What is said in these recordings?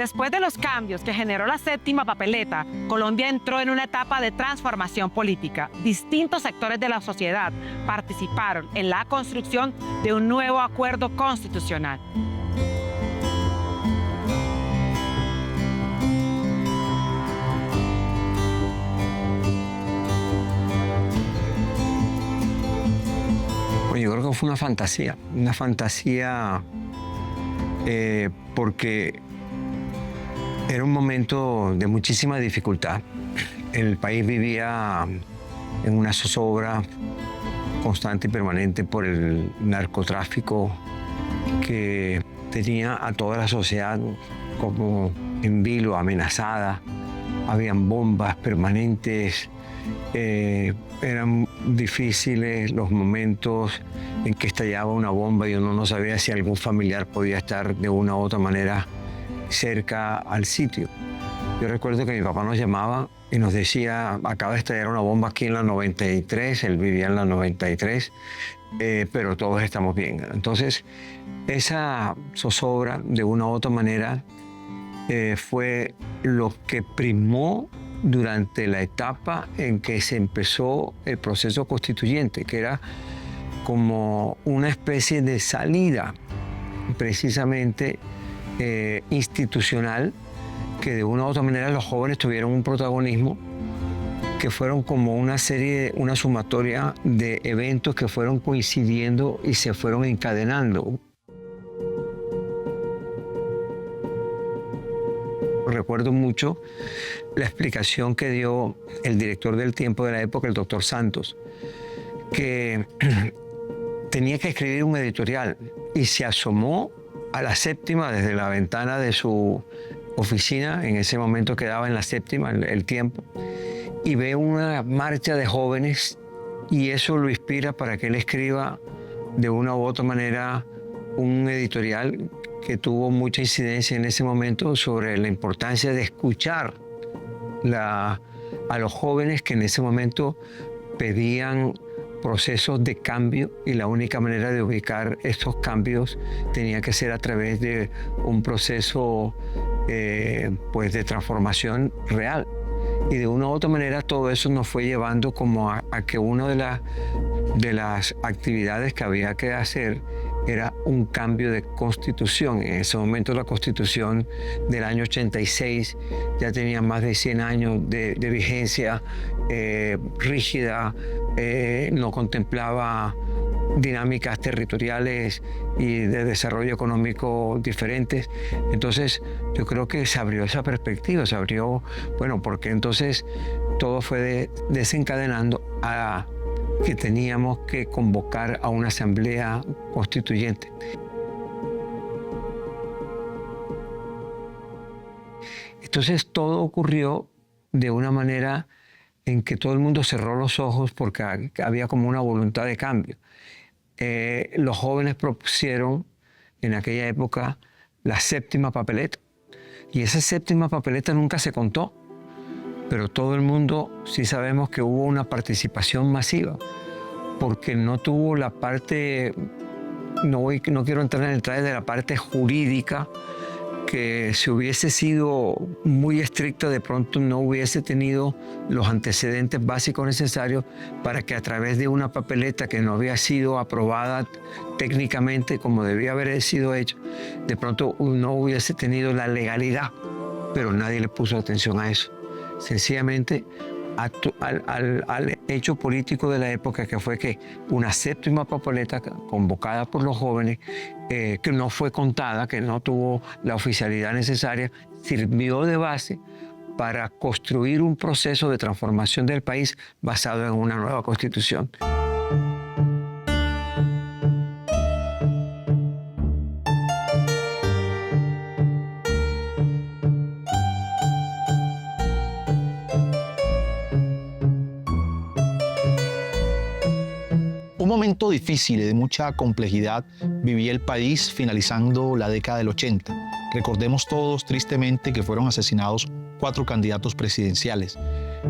Después de los cambios que generó la séptima papeleta, Colombia entró en una etapa de transformación política. Distintos sectores de la sociedad participaron en la construcción de un nuevo acuerdo constitucional. Yo creo que fue una fantasía porque era un momento de muchísima dificultad. El país vivía en una zozobra constante y permanente por el narcotráfico que tenía a toda la sociedad como en vilo, amenazada. Habían bombas permanentes. Eran difíciles los momentos en que estallaba una bomba y uno no sabía si algún familiar podía estar de una u otra manera cerca al sitio. Yo recuerdo que mi papá nos llamaba y nos decía, acaba de estallar una bomba aquí en la 93, él vivía en la 93, pero todos estamos bien. Entonces, esa zozobra, de una u otra manera, fue lo que primó durante la etapa en que se empezó el proceso constituyente, que era como una especie de salida precisamente institucional, que de una u otra manera los jóvenes tuvieron un protagonismo, que fueron como una sumatoria de eventos que fueron coincidiendo y se fueron encadenando. Recuerdo mucho la explicación que dio el director del Tiempo de la época, el doctor Santos, que tenía que escribir un editorial y se asomó a la séptima desde la ventana de su oficina, en ese momento quedaba en la séptima, el Tiempo, y ve una marcha de jóvenes y eso lo inspira para que él escriba de una u otra manera un editorial que tuvo mucha incidencia en ese momento sobre la importancia de escuchar a los jóvenes que en ese momento pedían procesos de cambio y la única manera de ubicar estos cambios tenía que ser a través de un proceso pues de transformación real. Y de una u otra manera todo eso nos fue llevando como a que una de las actividades que había que hacer era un cambio de constitución. En ese momento la constitución del año 86 ya tenía más de 100 años de vigencia, rígida, no contemplaba dinámicas territoriales y de desarrollo económico diferentes. Entonces yo creo que se abrió esa perspectiva, porque entonces todo fue desencadenando a que teníamos que convocar a una asamblea constituyente. Entonces todo ocurrió de una manera en que todo el mundo cerró los ojos porque había como una voluntad de cambio. Los jóvenes propusieron en aquella época la séptima papeleta y esa séptima papeleta nunca se contó. Pero todo el mundo sí sabemos que hubo una participación masiva, porque no tuvo la parte, no quiero entrar en el detalle de la parte jurídica, que si hubiese sido muy estricta, de pronto no hubiese tenido los antecedentes básicos necesarios para que a través de una papeleta que no había sido aprobada técnicamente como debía haber sido hecho, de pronto no hubiese tenido la legalidad, pero nadie le puso atención a eso. Sencillamente al hecho político de la época, que fue que una séptima papeleta convocada por los jóvenes, que no fue contada, que no tuvo la oficialidad necesaria, sirvió de base para construir un proceso de transformación del país basado en una nueva constitución. Un momento difícil y de mucha complejidad vivía el país finalizando la década del 80. Recordemos todos tristemente que fueron asesinados 4 candidatos presidenciales.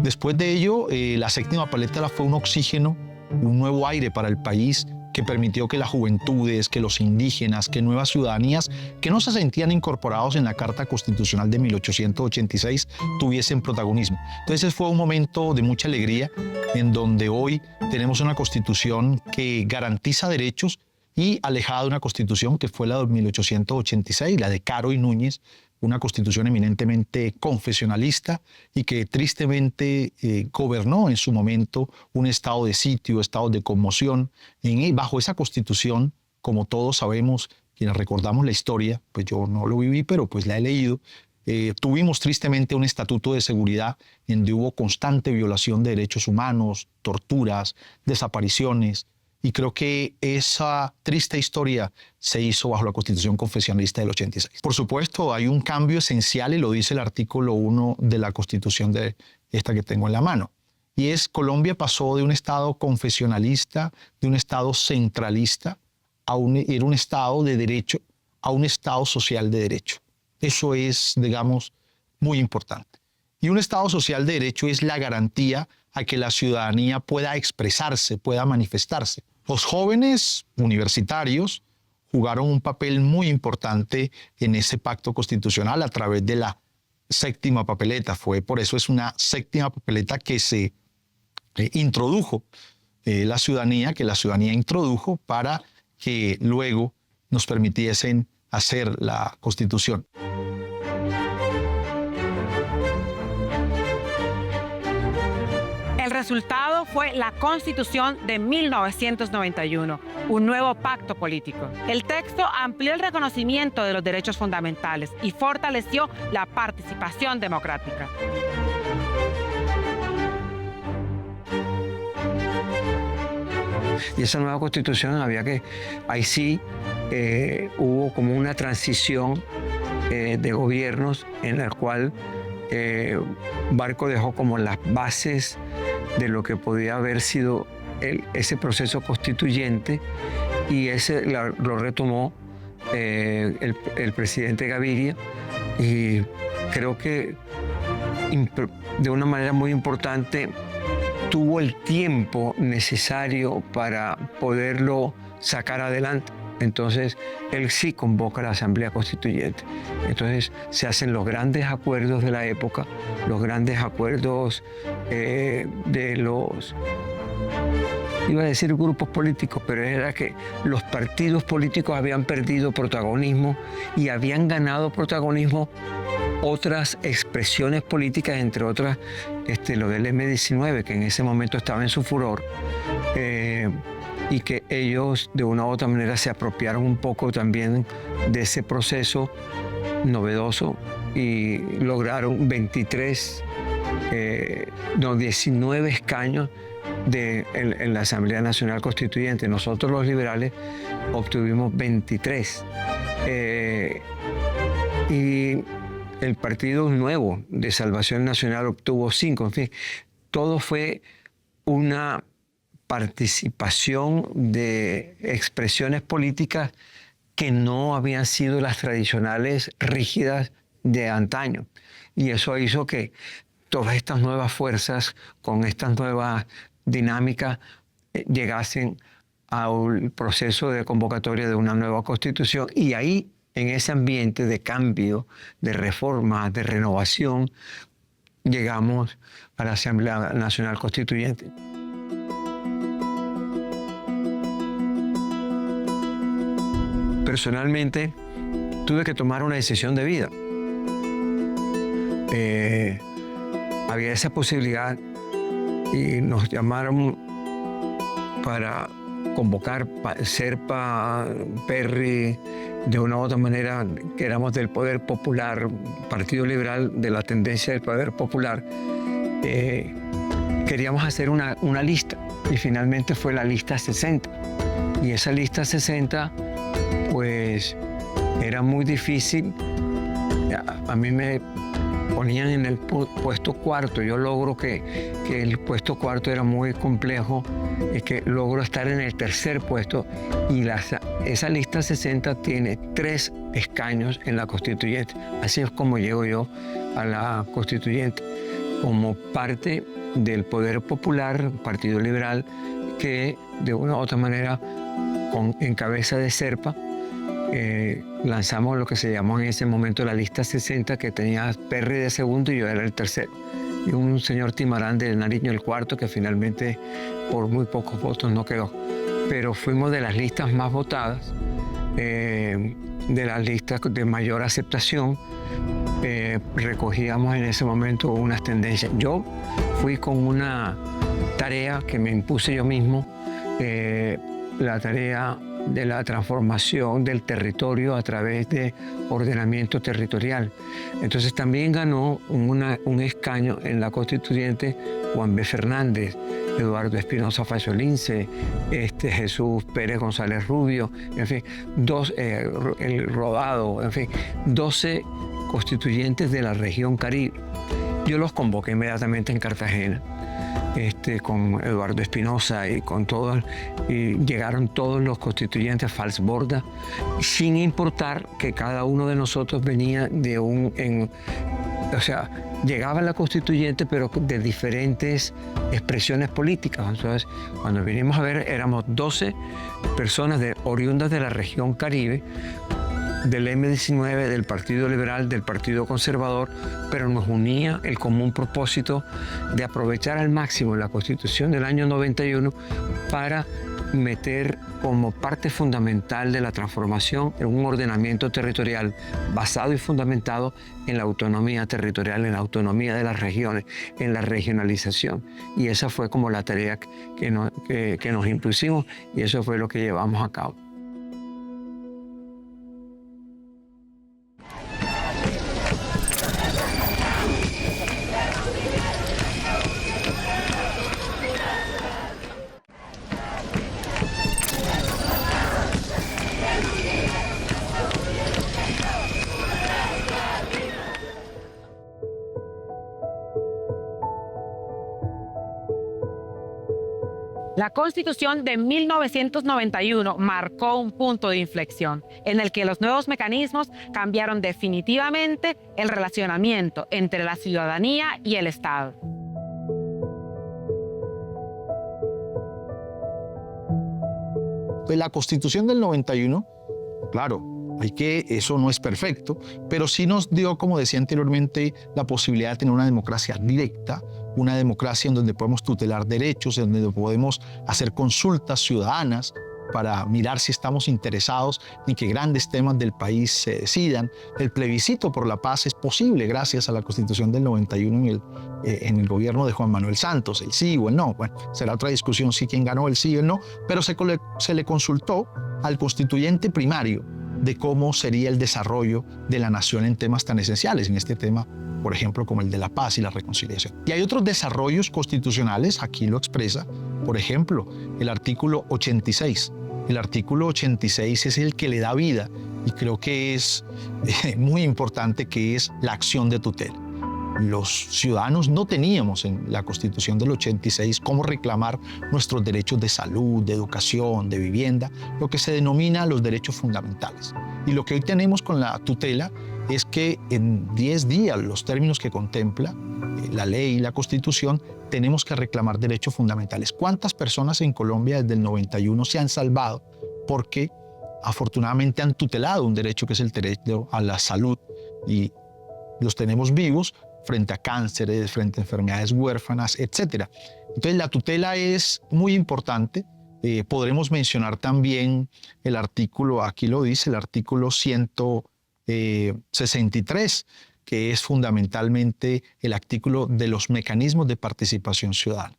Después de ello, la séptima papeleta fue un oxígeno, un nuevo aire para el país que permitió que las juventudes, que los indígenas, que nuevas ciudadanías que no se sentían incorporados en la Carta Constitucional de 1886 tuviesen protagonismo. Entonces fue un momento de mucha alegría en donde hoy tenemos una Constitución que garantiza derechos y alejada de una Constitución que fue la de 1886, la de Caro y Núñez, una Constitución eminentemente confesionalista y que tristemente gobernó en su momento un estado de sitio, estado de conmoción. Bajo esa Constitución, como todos sabemos, quienes recordamos la historia, pues yo no lo viví, pero pues la he leído, tuvimos tristemente un estatuto de seguridad en donde hubo constante violación de derechos humanos, torturas, desapariciones, y creo que esa triste historia se hizo bajo la Constitución confesionalista del 86. Por supuesto, hay un cambio esencial y lo dice el artículo 1 de la Constitución de esta que tengo en la mano. Y es Colombia pasó de un Estado confesionalista, de un Estado centralista, era un Estado de derecho, a un Estado social de derecho. Eso es, digamos, muy importante. Y un Estado social de derecho es la garantía a que la ciudadanía pueda expresarse, pueda manifestarse. Los jóvenes universitarios jugaron un papel muy importante en ese pacto constitucional a través de la séptima papeleta. Por eso es una séptima papeleta que se introdujo la ciudadanía introdujo para que luego nos permitiesen hacer la Constitución. El resultado fue la Constitución de 1991, un nuevo pacto político. El texto amplió el reconocimiento de los derechos fundamentales y fortaleció la participación democrática. Y esa nueva Constitución ahí sí hubo como una transición de gobiernos en la cual Barco dejó como las bases de lo que podía haber sido ese proceso constituyente y lo retomó el presidente Gaviria, y creo que de una manera muy importante tuvo el tiempo necesario para poderlo sacar adelante. Entonces, él sí convoca a la Asamblea Constituyente. Entonces, se hacen los grandes acuerdos de la época, los grandes acuerdos de los, iba a decir grupos políticos, pero era que los partidos políticos habían perdido protagonismo y habían ganado protagonismo otras expresiones políticas, entre otras lo del M-19, que en ese momento estaba en su furor, y que ellos de una u otra manera se apropiaron un poco también de ese proceso novedoso y lograron 19 escaños en la Asamblea Nacional Constituyente. Nosotros los liberales obtuvimos 23. Y el Partido Nuevo de Salvación Nacional obtuvo 5. En fin, todo fue una participación de expresiones políticas que no habían sido las tradicionales rígidas de antaño. Y eso hizo que todas estas nuevas fuerzas, con estas nuevas dinámicas, llegasen al proceso de convocatoria de una nueva Constitución. Y ahí, en ese ambiente de cambio, de reforma, de renovación, llegamos a la Asamblea Nacional Constituyente. Personalmente, tuve que tomar una decisión de vida. Había esa posibilidad y nos llamaron para convocar Serpa, Perry, de una u otra manera, que éramos del Poder Popular, Partido Liberal de la tendencia del Poder Popular. Queríamos hacer una lista y finalmente fue la lista 60. Y esa lista 60, pues, era muy difícil. A mí me ponían en el puesto cuarto. Yo logro que el puesto cuarto era muy complejo y que logro estar en el tercer puesto. Y esa lista 60 tiene 3 escaños en la Constituyente. Así es como llego yo a la Constituyente, como parte del Poder Popular, Partido Liberal, que de una u otra manera en cabeza de Serpa, lanzamos lo que se llamó en ese momento la lista 60, que tenía Perry de segundo y yo era el tercero. Y un señor Timarán de Nariño el cuarto, que finalmente por muy pocos votos no quedó. Pero fuimos de las listas más votadas, de las listas de mayor aceptación. Recogíamos en ese momento unas tendencias. Yo fui con una tarea que me impuse yo mismo, la tarea de la transformación del territorio a través de ordenamiento territorial. Entonces también ganó un escaño en la constituyente Juan B. Fernández, Eduardo Espinosa Faciolince, Jesús Pérez González Rubio, en fin, el Rodado, en fin, 12 constituyentes de la región Caribe. Yo los convoqué inmediatamente en Cartagena, con Eduardo Espinosa y con todos, y llegaron todos los constituyentes Falsborda, sin importar que cada uno de nosotros venía llegaba la constituyente, pero de diferentes expresiones políticas. Entonces, cuando vinimos a ver, éramos 12 personas oriundas de la región Caribe, del M19, del Partido Liberal, del Partido Conservador, pero nos unía el común propósito de aprovechar al máximo la Constitución del año 91 para meter como parte fundamental de la transformación en un ordenamiento territorial basado y fundamentado en la autonomía territorial, en la autonomía de las regiones, en la regionalización. Y esa fue como la tarea que nos impusimos, y eso fue lo que llevamos a cabo. La Constitución de 1991 marcó un punto de inflexión en el que los nuevos mecanismos cambiaron definitivamente el relacionamiento entre la ciudadanía y el Estado. Pues la Constitución del 91, claro, eso no es perfecto, pero sí nos dio, como decía anteriormente, la posibilidad de tener una democracia directa, una democracia en donde podemos tutelar derechos, en donde podemos hacer consultas ciudadanas para mirar si estamos interesados en que grandes temas del país se decidan. El plebiscito por la paz es posible gracias a la Constitución del 91 en el gobierno de Juan Manuel Santos, el sí o el no. Bueno, será otra discusión si quién ganó el sí o el no, pero se le consultó al constituyente primario de cómo sería el desarrollo de la nación en temas tan esenciales, en este tema, por ejemplo, como el de la paz y la reconciliación. Y hay otros desarrollos constitucionales, aquí lo expresa, por ejemplo, el artículo 86. El artículo 86 es el que le da vida, y creo que es muy importante, que es la acción de tutela. Los ciudadanos no teníamos en la Constitución del 86 cómo reclamar nuestros derechos de salud, de educación, de vivienda, lo que se denomina los derechos fundamentales. Y lo que hoy tenemos con la tutela es que en 10 días, los términos que contempla la ley y la Constitución, tenemos que reclamar derechos fundamentales. ¿Cuántas personas en Colombia desde el 91 se han salvado porque afortunadamente han tutelado un derecho que es el derecho a la salud, y los tenemos vivos frente a cánceres, frente a enfermedades huérfanas, etc.? Entonces la tutela es muy importante. Podremos mencionar también el artículo, aquí lo dice, el artículo 163, que es fundamentalmente el artículo de los mecanismos de participación ciudadana.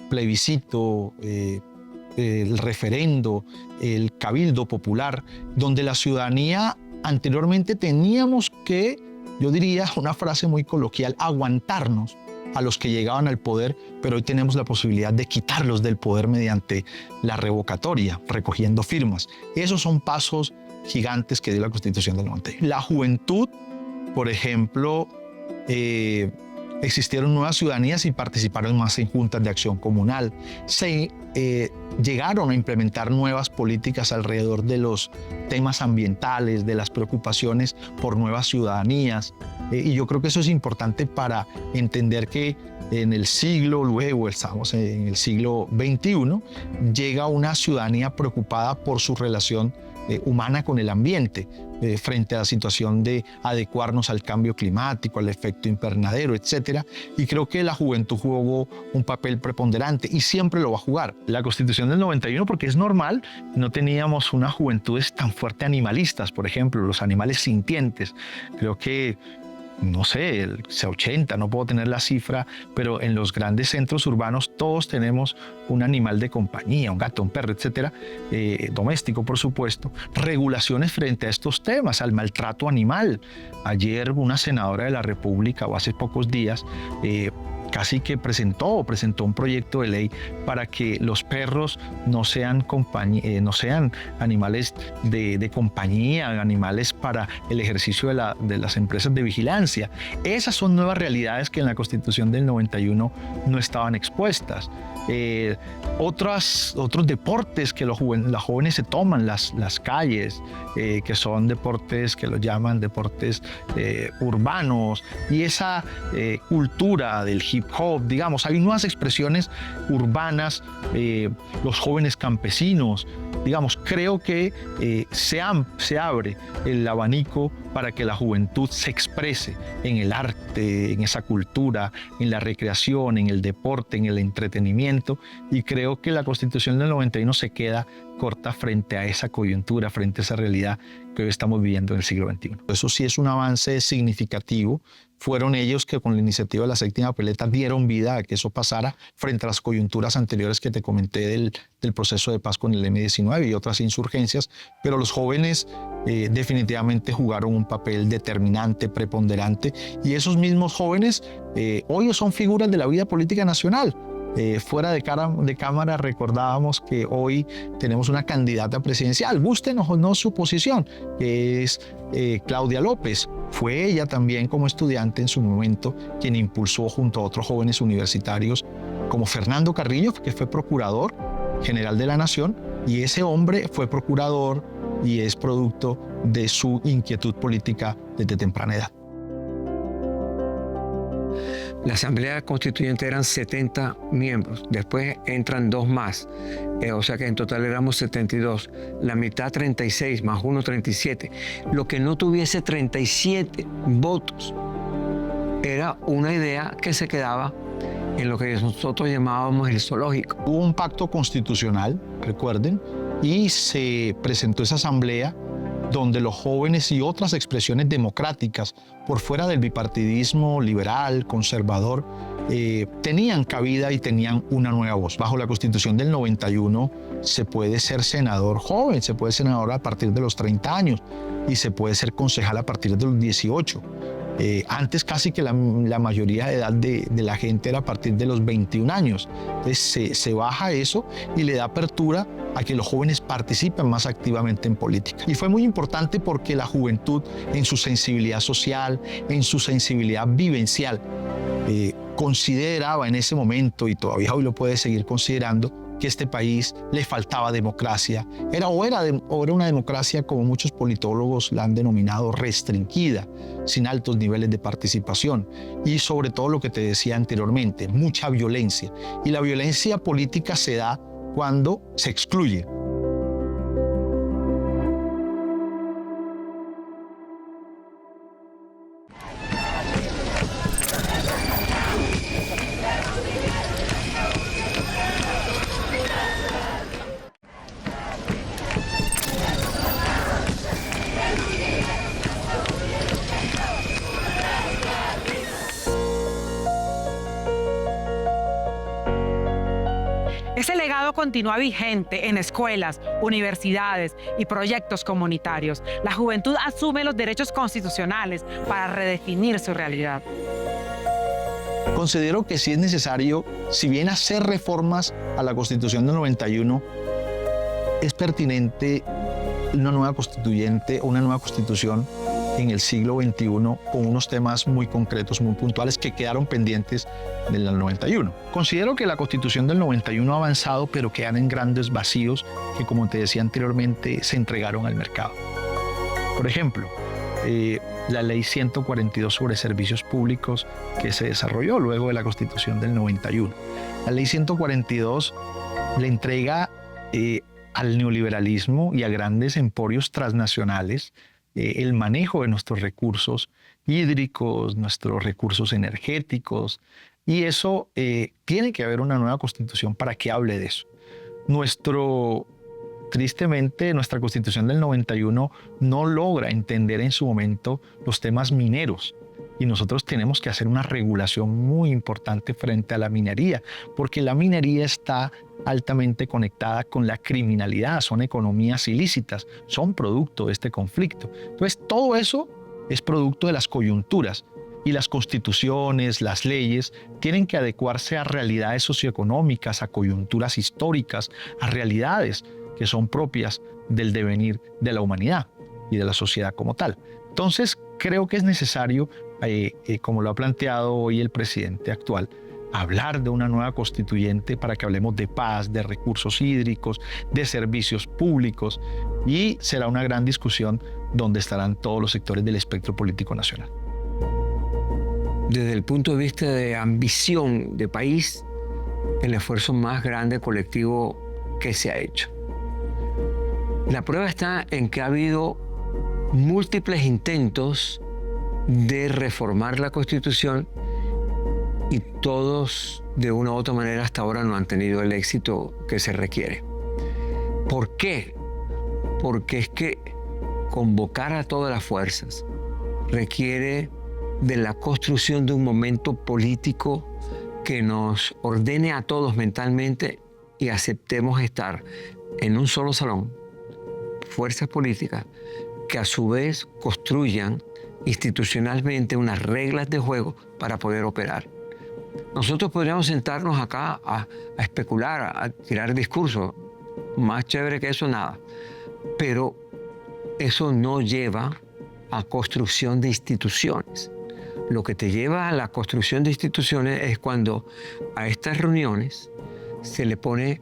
Plebiscito, el referendo, el cabildo popular, donde la ciudadanía anteriormente teníamos que, yo diría una frase muy coloquial, aguantarnos a los que llegaban al poder, pero hoy tenemos la posibilidad de quitarlos del poder mediante la revocatoria, recogiendo firmas. Esos son pasos gigantes que dio la Constitución del 91. La juventud, por ejemplo, existieron nuevas ciudadanías y participaron más en juntas de acción comunal. Se llegaron a implementar nuevas políticas alrededor de los temas ambientales, de las preocupaciones por nuevas ciudadanías. Y yo creo que eso es importante para entender que en el siglo, luego estamos en el siglo XXI, llega una ciudadanía preocupada por su relación humana con el ambiente, frente a la situación de adecuarnos al cambio climático, al efecto invernadero, etc. Y creo que la juventud jugó un papel preponderante y siempre lo va a jugar. La Constitución del 91, porque es normal, no teníamos unas juventudes tan fuerte animalistas, por ejemplo, los animales sintientes. Creo que no sé, el 80, no puedo tener la cifra, pero en los grandes centros urbanos todos tenemos un animal de compañía, un gato, un perro, etcétera, doméstico, por supuesto. Regulaciones frente a estos temas, al maltrato animal. Ayer una senadora de la República, o hace pocos días, casi que presentó un proyecto de ley para que los perros no sean animales de compañía, animales para el ejercicio de las empresas de vigilancia. Esas son nuevas realidades que en la Constitución del 91 no estaban expuestas. Otros deportes que los jóvenes se toman, las calles, que son deportes que los llaman deportes urbanos, y esa cultura del hip hop, digamos, hay nuevas expresiones urbanas, los jóvenes campesinos, digamos, creo que se abre el abanico para que la juventud se exprese en el arte, en esa cultura, en la recreación, en el deporte, en el entretenimiento, y creo que la Constitución del 91 se queda corta frente a esa coyuntura, frente a esa realidad que hoy estamos viviendo en el siglo XXI. Eso sí es un avance significativo. Fueron ellos que con la iniciativa de la séptima papeleta dieron vida a que eso pasara frente a las coyunturas anteriores que te comenté del proceso de paz con el M-19 y otras insurgencias, pero los jóvenes definitivamente jugaron un papel determinante, preponderante, y esos mismos jóvenes hoy son figuras de la vida política nacional. Fuera de cámara recordábamos que hoy tenemos una candidata presidencial, gustenos o no su posición, que es Claudia López. Fue ella también como estudiante en su momento quien impulsó junto a otros jóvenes universitarios como Fernando Carrillo, que fue procurador general de la Nación, y ese hombre fue procurador y es producto de su inquietud política desde temprana edad. La Asamblea Constituyente eran 70 miembros, después entran 2 más, o sea que en total éramos 72, la mitad 36, más 1, 37. Lo que no tuviese 37 votos era una idea que se quedaba en lo que nosotros llamábamos el zoológico. Hubo un pacto constitucional, recuerden, y se presentó esa asamblea donde los jóvenes y otras expresiones democráticas por fuera del bipartidismo liberal, conservador, tenían cabida y tenían una nueva voz. Bajo la Constitución del 91 se puede ser senador joven, se puede ser senador a partir de los 30 años y se puede ser concejal a partir de los 18. Antes casi que la mayoría de edad de la gente era a partir de los 21 años. Entonces se baja eso y le da apertura a que los jóvenes participen más activamente en política. Y fue muy importante porque la juventud, en su sensibilidad social, en su sensibilidad vivencial, consideraba en ese momento, y todavía hoy lo puede seguir considerando, que este país le faltaba democracia. Era una democracia, como muchos politólogos la han denominado, restringida, sin altos niveles de participación y sobre todo lo que te decía anteriormente, mucha violencia. Y la violencia política se da cuando se excluye. Ese legado continúa vigente en escuelas, universidades y proyectos comunitarios. La juventud asume los derechos constitucionales para redefinir su realidad. Considero que sí es necesario, si bien hacer reformas a la Constitución del 91, es pertinente una nueva constituyente o una nueva constitución en el siglo XXI con unos temas muy concretos, muy puntuales que quedaron pendientes del 91. Considero que la Constitución del 91 ha avanzado, pero quedan en grandes vacíos que, como te decía anteriormente, se entregaron al mercado. Por ejemplo, la Ley 142 sobre servicios públicos que se desarrolló luego de la Constitución del 91. La Ley 142 le entrega al neoliberalismo y a grandes emporios transnacionales el manejo de nuestros recursos hídricos, nuestros recursos energéticos, y eso tiene que haber una nueva Constitución para que hable de eso. Tristemente, nuestra Constitución del 91 no logra entender en su momento los temas mineros, y nosotros tenemos que hacer una regulación muy importante frente a la minería, porque la minería está altamente conectada con la criminalidad, son economías ilícitas, son producto de este conflicto. Entonces, todo eso es producto de las coyunturas, y las constituciones, las leyes, tienen que adecuarse a realidades socioeconómicas, a coyunturas históricas, a realidades que son propias del devenir de la humanidad y de la sociedad como tal. Entonces, creo que es necesario, como lo ha planteado hoy el presidente actual, hablar de una nueva constituyente para que hablemos de paz, de recursos hídricos, de servicios públicos, y será una gran discusión donde estarán todos los sectores del espectro político nacional. Desde el punto de vista de ambición de país, el esfuerzo más grande colectivo que se ha hecho. La prueba está en que ha habido múltiples intentos de reformar la Constitución y todos, de una u otra manera, hasta ahora no han tenido el éxito que se requiere. ¿Por qué? Porque es que convocar a todas las fuerzas requiere de la construcción de un momento político que nos ordene a todos mentalmente y aceptemos estar en un solo salón, fuerzas políticas que a su vez construyan institucionalmente unas reglas de juego para poder operar. Nosotros podríamos sentarnos acá a especular, a tirar discursos, más chévere que eso nada, pero eso no lleva a construcción de instituciones. Lo que te lleva a la construcción de instituciones es cuando a estas reuniones se le pone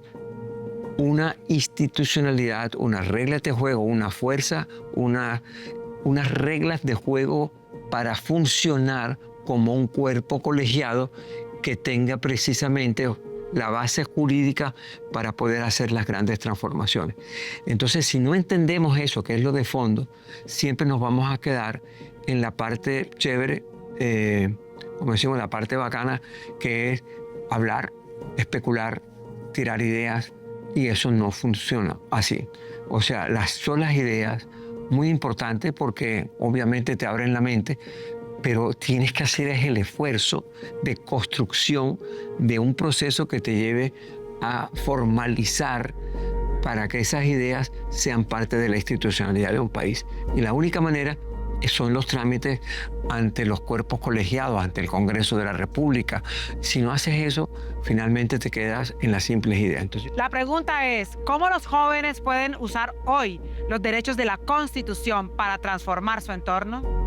una institucionalidad, unas reglas de juego, una fuerza, unas reglas de juego para funcionar como un cuerpo colegiado que tenga precisamente la base jurídica para poder hacer las grandes transformaciones. Entonces, si no entendemos eso, que es lo de fondo, siempre nos vamos a quedar en la parte chévere, como decimos, la parte bacana, que es hablar, especular, tirar ideas, y eso no funciona así. O sea, son las ideas muy importantes porque obviamente te abren la mente, pero tienes que hacer el esfuerzo de construcción de un proceso que te lleve a formalizar para que esas ideas sean parte de la institucionalidad de un país. Y la única manera son los trámites ante los cuerpos colegiados, ante el Congreso de la República. Si no haces eso, finalmente te quedas en las simples ideas. Entonces, la pregunta es, ¿cómo los jóvenes pueden usar hoy los derechos de la Constitución para transformar su entorno?